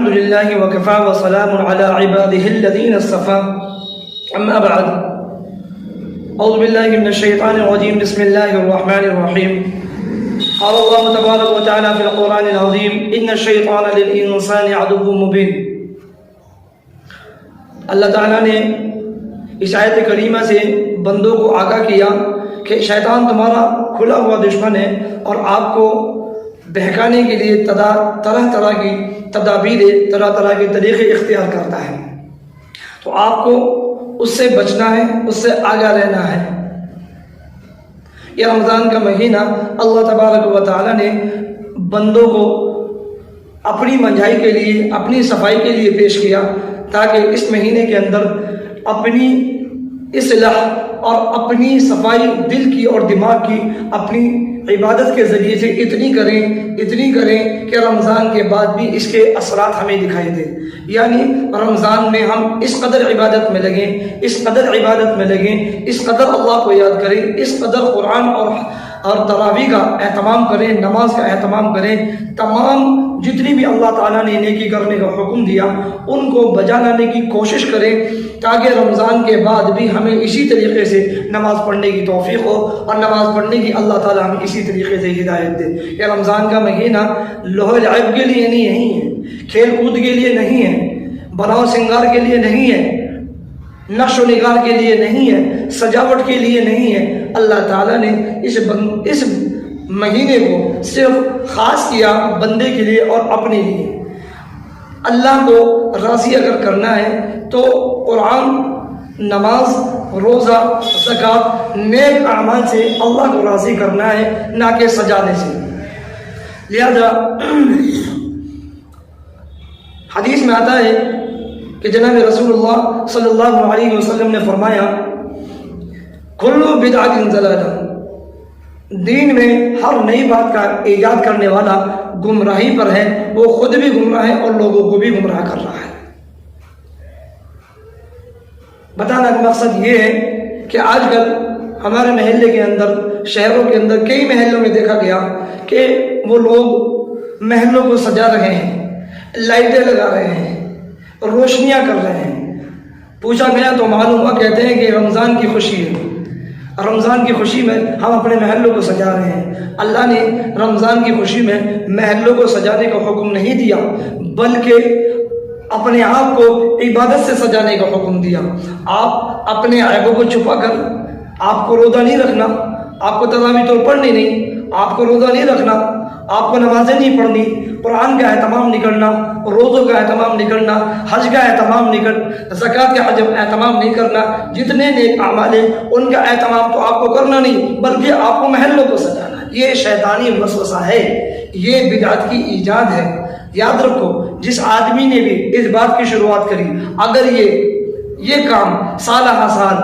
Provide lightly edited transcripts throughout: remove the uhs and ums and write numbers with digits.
الحمد لله وكفى وسلام على عباده الذين اصطفى أما بعد أعوذ بالله من الشيطان الرجيم بسم الله الرحمن الرحيم قال الله تبارك وتعالى في القرآن العظيم إن الشيطان للإنسان عدو مبين. اللہ تعالیٰ نے اس آیت کریمہ سے بندوں کو آگاہ کیا کہ شیطان تمہارا کھلا ہوا دشمن ہے اور آپ کو بہکانے کے لیے طرح طرح کی تدابیریں طرح طرح کے طریقے اختیار کرتا ہے، تو آپ کو اس سے بچنا ہے، اس سے آگاہ رہنا ہے. یہ رمضان کا مہینہ اللہ تبارک و تعالیٰ نے بندوں کو اپنی منجائی کے لیے، اپنی صفائی کے لیے پیش کیا تاکہ اس مہینے کے اندر اپنی اصلاح اور اپنی صفائی دل کی اور دماغ کی اپنی عبادت کے ذریعے سے اتنی کریں کہ رمضان کے بعد بھی اس کے اثرات ہمیں دکھائی دیں. یعنی رمضان میں ہم اس قدر عبادت میں لگیں، اس قدر اللہ کو یاد کریں، اس قدر قرآن اور تراویح کا اہتمام کریں، نماز کا اہتمام کریں، تمام جتنی بھی اللہ تعالیٰ نے نیکی کرنے کا حکم دیا ان کو بجا لانے کی کوشش کریں تاکہ رمضان کے بعد بھی ہمیں اسی طریقے سے نماز پڑھنے کی توفیق ہو اور نماز پڑھنے کی اللہ تعالیٰ ہمیں اسی طریقے سے ہدایت دے. کہ رمضان کا مہینہ لہو لعب کے لیے نہیں ہے، کھیل کود کے لیے نہیں ہے، بناؤ سنگار کے لیے نہیں ہے، نقش و نگار کے لیے نہیں ہے، سجاوٹ کے لیے نہیں ہے. اللہ تعالیٰ نے اس مہینے کو صرف خاص کیا بندے کے لیے اور اپنے لیے. اللہ کو راضی اگر کرنا ہے تو قرآن، نماز، روزہ، زکوٰۃ، نیک اعمال سے اللہ کو راضی کرنا ہے، نہ کہ سجانے سے. لہذا حدیث میں آتا ہے کہ جناب رسول اللہ صلی اللہ علیہ وسلم نے فرمایا کلو بدعۃ ضلالہ، دین میں ہر نئی بات کا ایجاد کرنے والا گمراہی پر ہے، وہ خود بھی گمراہ ہے اور لوگوں کو بھی گمراہ کر رہا ہے. بتانا کا مقصد یہ ہے کہ آج کل ہمارے محلے کے اندر، شہروں کے اندر کئی محلوں میں دیکھا گیا کہ وہ لوگ محلوں کو سجا رہے ہیں، لائٹیں لگا رہے ہیں، روشنیاں کر رہے ہیں. پوچھا گیا تو معلوم ہوا، کہتے ہیں کہ رمضان کی خوشی ہے، رمضان کی خوشی میں ہم اپنے محلوں کو سجا رہے ہیں. اللہ نے رمضان کی خوشی میں محلوں کو سجانے کا حکم نہیں دیا بلکہ اپنے آپ کو عبادت سے سجانے کا حکم دیا. آپ اپنے عیبوں کو چھپا کر، آپ کو روزہ نہیں رکھنا، آپ کو تراویح تو پڑھنی نہیں، آپ کو روزہ نہیں رکھنا، آپ کو نمازیں نہیں پڑھنی، قرآن کا اہتمام نہیں کرنا، روزوں کا اہتمام نہیں کرنا، حج کا اہتمام نہیں کرنا، زکوٰۃ کا اہتمام نہیں کرنا، جتنے نیک اعمال ہیں ان کا اہتمام تو آپ کو کرنا نہیں بلکہ آپ کو محلوں کو سجانا. یہ شیطانی وسوسہ ہے، یہ بدعت کی ایجاد ہے. یاد رکھو، جس آدمی نے بھی اس بات کی شروعات کری، اگر یہ کام سالہ سال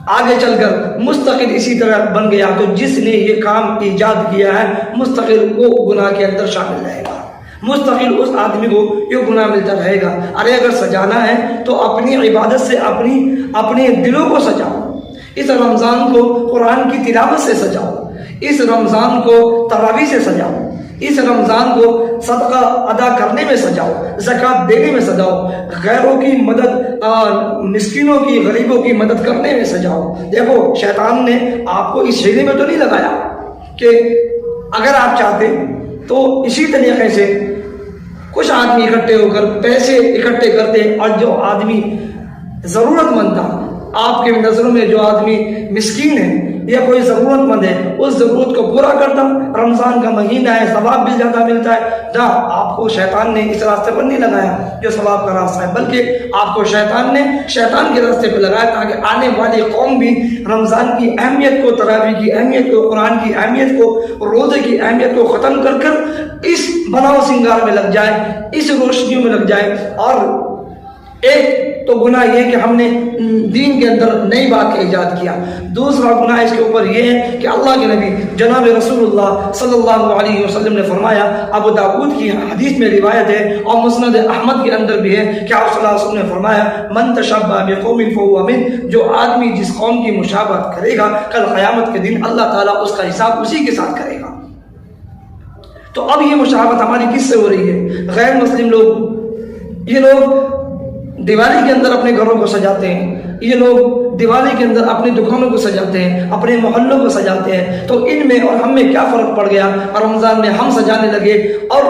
آگے چل کر مستقل اسی طرح بن گیا تو جس نے یہ کام ایجاد کیا ہے مستقل وہ گناہ کے اندر شامل رہے گا، مستقل اس آدمی کو یہ گناہ ملتا رہے گا. ارے اگر سجانا ہے تو اپنی عبادت سے اپنے دلوں کو سجاؤ. اس رمضان کو قرآن کی تلاوت سے سجاؤ، اس رمضان کو تراویح سے سجاؤ، اس رمضان کو صدقہ ادا کرنے میں سجاؤ، زکوٰۃ دینے میں سجاؤ، غیروں کی مدد، مسکینوں کی، غریبوں کی مدد کرنے میں سجاؤ. دیکھو، شیطان نے آپ کو اس حیلے میں تو نہیں لگایا کہ اگر آپ چاہتے تو اسی طریقے سے کچھ آدمی اکٹھے ہو کر پیسے اکٹھے کرتے اور جو آدمی ضرورت مند تھا، آپ کے نظروں میں جو آدمی مسکین ہے یا کوئی ضرورت مند ہے اس ضرورت کو پورا کرتا. رمضان کا مہینہ ہے، ثواب بھی زیادہ ملتا ہے. نہ، آپ کو شیطان نے اس راستے پر نہیں لگایا جو ثواب کا راستہ ہے، بلکہ آپ کو شیطان کے راستے پہ لگایا تاکہ آنے والی قوم بھی رمضان کی اہمیت کو، تراویح کی اہمیت کو، قرآن کی اہمیت کو، روزے کی اہمیت کو ختم کر اس بناؤ سنگار میں لگ جائے، اس روشنیوں میں لگ جائے. اور ایک تو گناہ یہ کہ ہم نے دین کے اندر نئی بات کا ایجاد کیا. دوسرا گناہ اس کے اوپر یہ ہے کہ اللہ کے نبی جناب رسول اللہ صلی اللہ علیہ وسلم نے فرمایا، ابو داؤد کی حدیث میں روایت ہے اور مسند احمد کے اندر بھی ہے کہ آپ صلی اللہ علیہ وسلم نے فرمایا، من تشبہ بقوم فہو منہ، جو آدمی جس قوم کی مشابہت کرے گا کل قیامت کے دن اللہ تعالیٰ اس کا حساب اسی کے ساتھ کرے گا. تو اب یہ مشابہت ہماری کس سے ہو رہی ہے؟ غیر مسلم لوگ، یہ لوگ دیوالی کے اندر اپنے گھروں کو سجاتے ہیں، یہ لوگ دیوالی کے اندر اپنی دکانوں کو سجاتے ہیں، اپنے محلوں کو سجاتے ہیں، تو ان میں اور ہم میں کیا فرق پڑ گیا؟ رمضان میں ہم سجانے لگے اور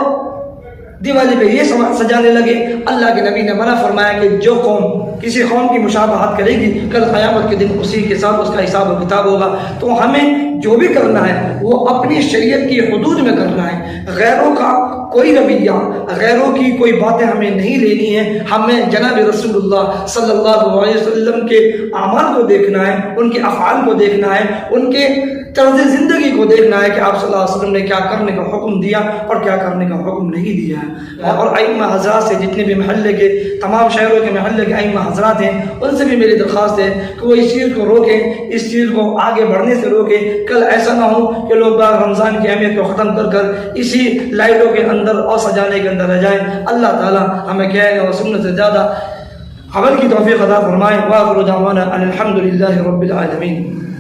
دیوالی پہ یہ سجانے لگے۔ اللہ کے نبی نے منع فرمایا کہ جو قوم کسی قوم کی مشابہت کرے گی کل قیامت کے دن اسی کے ساتھ اس کا حساب و کتاب ہوگا۔ تو ہمیں جو بھی کرنا ہے وہ اپنی شریعت کی حدود میں کرنا ہے، غیروں کا کوئی رویہ، غیروں کی کوئی باتیں ہمیں نہیں لینی ہے۔ ہمیں جناب رسول اللہ صلی اللہ علیہ وسلم کے اعمال کو دیکھنا ہے، ان کے افعال کو دیکھنا ہے، ان کے طرز زندگی کو دیکھنا ہے کہ آپ صلی اللہ علیہ وسلم نے کیا کرنے کا حکم دیا اور کیا کرنے کا حکم نہیں دیا ہے۔ اور ائمہ حضرات سے، جتنے بھی محلے کے تمام شہروں کے محلے کے ائمہ حضرات ہیں، ان سے بھی میری درخواست ہے کہ وہ اس چیز کو روکیں، اس چیز کو آگے بڑھنے سے روکیں۔ کل ایسا نہ ہو کہ لوگ رمضان کی اہمیت کو ختم کر اسی لائٹوں کے اندر اور سجانے کے اندر رہ جائیں۔ اللہ تعالی ہمیں کہنے اور سننے سے زیادہ عمل کی توفیق عطا فرمائے۔ وآخر دعوانا ان الحمد للہ رب العالمین۔